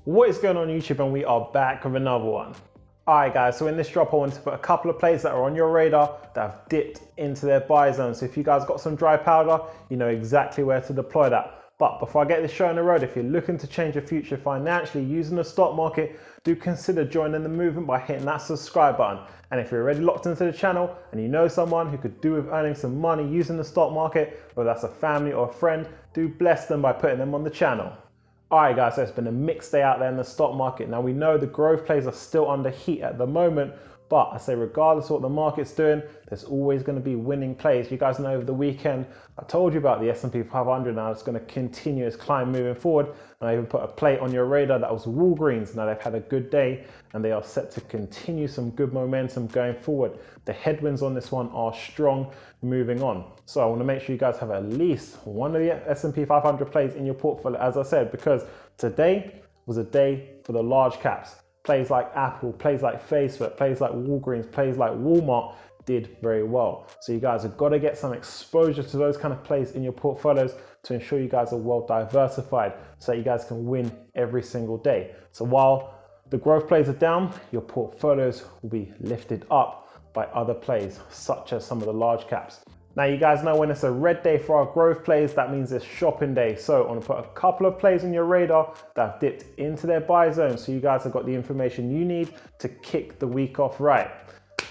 What is going on YouTube, and we are back with another one. Alright guys, so in this drop I want to put a couple of plays that are on your radar that have dipped into their buy zone. So if you guys got some dry powder, you know exactly where to deploy that. But before I get this show on the road, if you're looking to change your future financially using the stock market, do consider joining the movement by hitting that subscribe button. And if you're already locked into the channel and you know someone who could do with earning some money using the stock market, whether that's a family or a friend, do bless them by putting them on the channel. Alright guys, so it's been a mixed day out there in the stock market. Now we know the growth plays are still under heat at the moment, but I say regardless of what the market's doing, there's always going to be winning plays. You guys know over the weekend, I told you about the S&P 500 now. It's going to continue its climb moving forward. And I even put a play on your radar that was Walgreens. Now they've had a good day and they are set to continue some good momentum going forward. The headwinds on this one are strong moving on. So I want to make sure you guys have at least one of the S&P 500 plays in your portfolio, as I said, because today was a day for the large caps. Plays like Apple, plays like Facebook, plays like Walgreens, plays like Walmart did very well. So you guys have got to get some exposure to those kind of plays in your portfolios to ensure you guys are well diversified so that you guys can win every single day. So while the growth plays are down, your portfolios will be lifted up by other plays, such as some of the large caps. Now you guys know when it's a red day for our growth plays, that means it's shopping day. So I want to put a couple of plays on your radar that have dipped into their buy zone, so you guys have got the information you need to kick the week off right.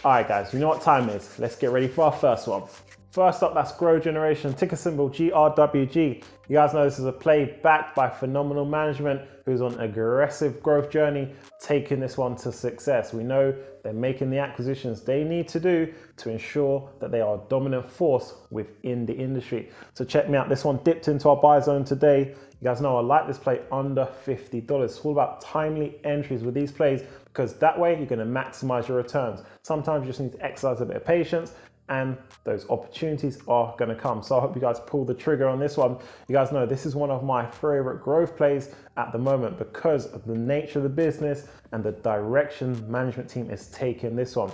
All right guys, you know what time is. Let's get ready for our first one. First up, that's Grow Generation, ticker symbol GRWG. You guys know this is a play backed by phenomenal management who's on an aggressive growth journey, taking this one to success. We know they're making the acquisitions they need to do to ensure that they are a dominant force within the industry. So check me out, this one dipped into our buy zone today. You guys know I like this play under $50. It's all about timely entries with these plays because that way you're going to maximize your returns. Sometimes you just need to exercise a bit of patience and those opportunities are going to come. So I hope you guys pull the trigger on this one. You guys know this is one of my favorite growth plays at the moment because of the nature of the business and the direction management team is taking this one.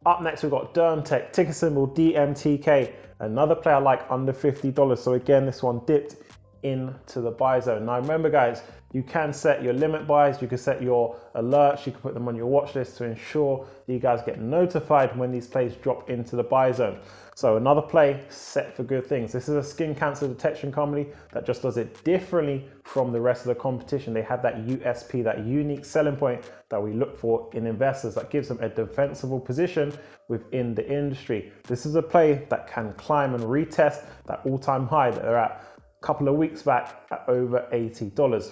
Up next, we've got DermTech, ticker symbol DMTK, another play I like under $50. So again, this one dipped into the buy zone. Now remember guys, you can set your limit buys, you can set your alerts, you can put them on your watch list to ensure that you guys get notified when these plays drop into the buy zone. So another play set for good things. This is a skin cancer detection company that just does it differently from the rest of the competition. They have that USP, that unique selling point that we look for in investors that gives them a defensible position within the industry. This is a play that can climb and retest that all-time high that they're at a couple of weeks back at over $80.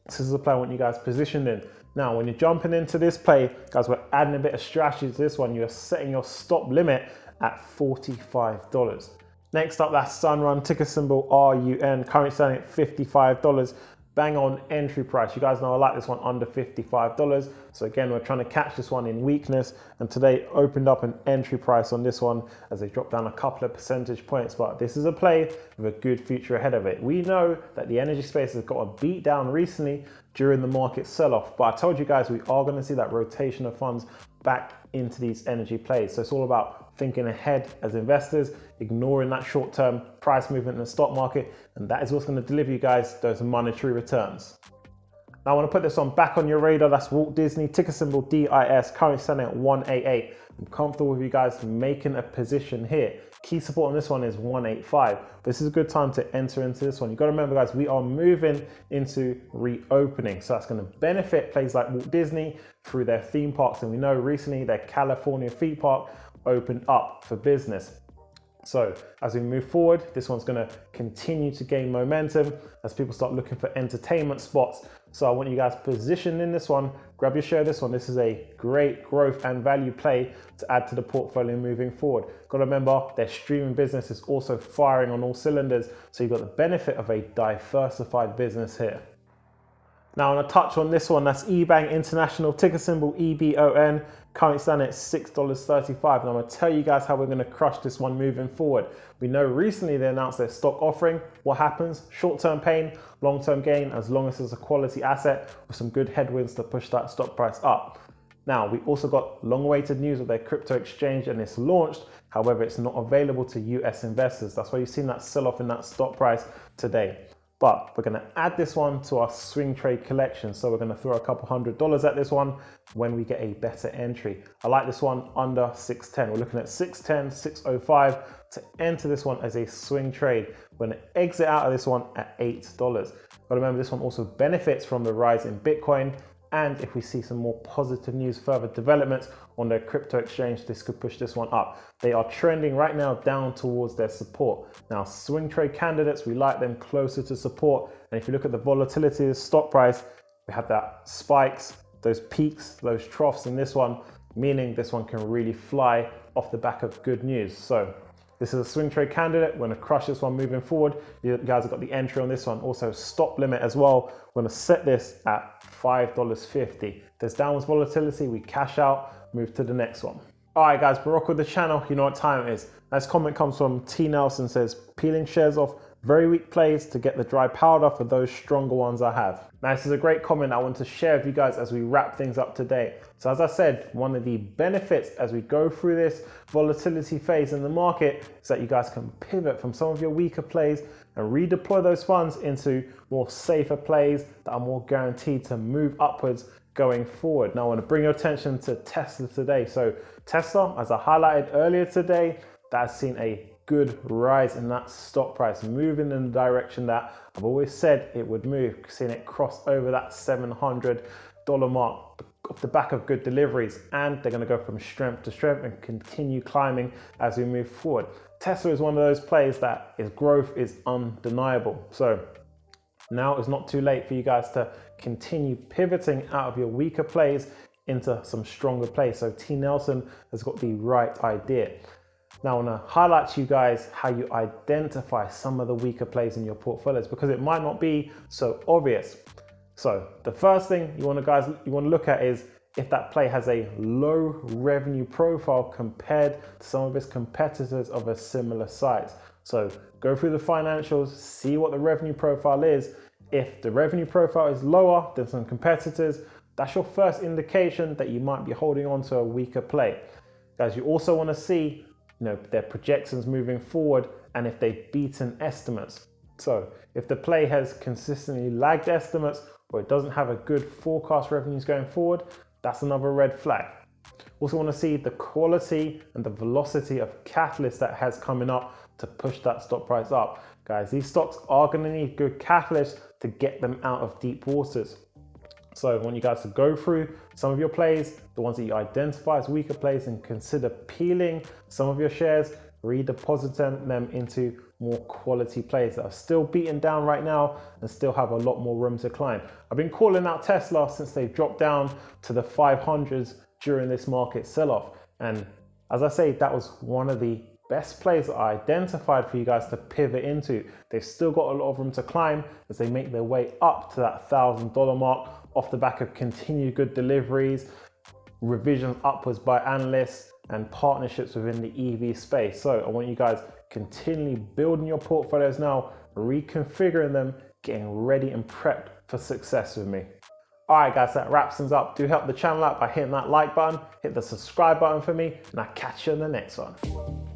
This is a play I want you guys positioned in. Now, when you're jumping into this play, guys, we're adding a bit of strategy to this one. You're setting your stop limit at $45. Next up, that's Sunrun, ticker symbol RUN, currently selling at $55. Bang on entry price. You guys know I like this one under $55. So again, we're trying to catch this one in weakness, and today opened up an entry price on this one as they dropped down a couple of percentage points. But this is a play with a good future ahead of it. We know that the energy space has got a beat down recently during the market sell-off, but I told you guys we are going to see that rotation of funds back into these energy plays. So it's all about thinking ahead as investors, ignoring that short-term price movement in the stock market, and that is what's going to deliver you guys those monetary returns. Now I want to put this one back on your radar. That's Walt Disney, ticker symbol DIS, currently selling at 188. I'm comfortable with you guys making a position here. Key support on this one is 185. This is a good time to enter into this one. You've got to remember guys, we are moving into reopening. So that's going to benefit places like Walt Disney through their theme parks. And we know recently their California theme park opened up for business. So as we move forward, this one's going to continue to gain momentum as people start looking for entertainment spots. So I want you guys positioned in this one, grab your share of this one. This is a great growth and value play to add to the portfolio moving forward. Got to remember their streaming business is also firing on all cylinders. So you've got the benefit of a diversified business here. Now I want to touch on this one, that's eBank International, ticker symbol EBON, currently standing at $6.35. And I'm going to tell you guys how we're going to crush this one moving forward. We know recently they announced their stock offering. What happens? Short-term pain, long-term gain, as long as it's a quality asset with some good headwinds to push that stock price up. Now, we also got long-awaited news of their crypto exchange and it's launched. However, it's not available to US investors. That's why you've seen that sell-off in that stock price today. but we're going to add this one to our swing trade collection. So we're going to throw a couple $100 at this one when we get a better entry. I like this one under 610. We're looking at 610, 605 to enter this one as a swing trade. We're going to exit out of this one at $8. But remember, this one also benefits from the rise in Bitcoin. And if we see some more positive news, further developments on their crypto exchange, this could push this one up. They are trending right now down towards their support. Now, swing trade candidates, we like them closer to support. And if you look at the volatility of the stock price, we have that spikes, those peaks, those troughs in this one, meaning this one can really fly off the back of good news. So this is a swing trade candidate. We're going to crush this one moving forward. You guys have got the entry on this one. Also stop limit as well. We're going to set this at $5.50. There's downwards volatility. We cash out, move to the next one. All right, guys, Barack with the channel. You know what time it is. This comment comes from T. Nelson, says, peeling shares off very weak plays to get the dry powder for those stronger ones I have. Now, this is a great comment I want to share with you guys as we wrap things up today. So as I said, one of the benefits as we go through this volatility phase in the market is that you guys can pivot from some of your weaker plays and redeploy those funds into more safer plays that are more guaranteed to move upwards going forward. Now, I want to bring your attention to Tesla today. So Tesla, as I highlighted earlier today, that has seen a good rise in that stock price, moving in the direction that I've always said it would move, seeing it cross over that $700 mark off the back of good deliveries, and they're going to go from strength to strength and continue climbing as we move forward. Tesla is one of those plays that its growth is undeniable. So now it's not too late for you guys to continue pivoting out of your weaker plays into some stronger plays. So T. Nelson has got the right idea. Now I want to highlight to you guys how you identify some of the weaker plays in your portfolios, because it might not be so obvious. So the first thing you want to look at is if that play has a low revenue profile compared to some of its competitors of a similar size. So go through the financials, see what the revenue profile is. If the revenue profile is lower than some competitors, that's your first indication that you might be holding on to a weaker play. Guys, you also want to see their projections moving forward and if they've beaten estimates. So if the play has consistently lagged estimates or it doesn't have a good forecast revenues going forward, that's another red flag. Also want to see the quality and the velocity of catalysts that has coming up to push that stock price up. Guys, these stocks are going to need good catalysts to get them out of deep waters. So I want you guys to go through some of your plays, the ones that you identify as weaker plays, and consider peeling some of your shares, redepositing them into more quality plays that are still beaten down right now and still have a lot more room to climb. I've been calling out Tesla since they've dropped down to the 500s during this market sell-off. And as I say, that was one of the best plays that I identified for you guys to pivot into. They've still got a lot of room to climb as they make their way up to that $1,000 mark off the back of continued good deliveries, revisions upwards by analysts, and partnerships within the EV space. So I want you guys continually building your portfolios now, reconfiguring them, getting ready and prepped for success with me. All right, guys, that wraps things up. Do help the channel out by hitting that like button, hit the subscribe button for me, and I'll catch you in the next one.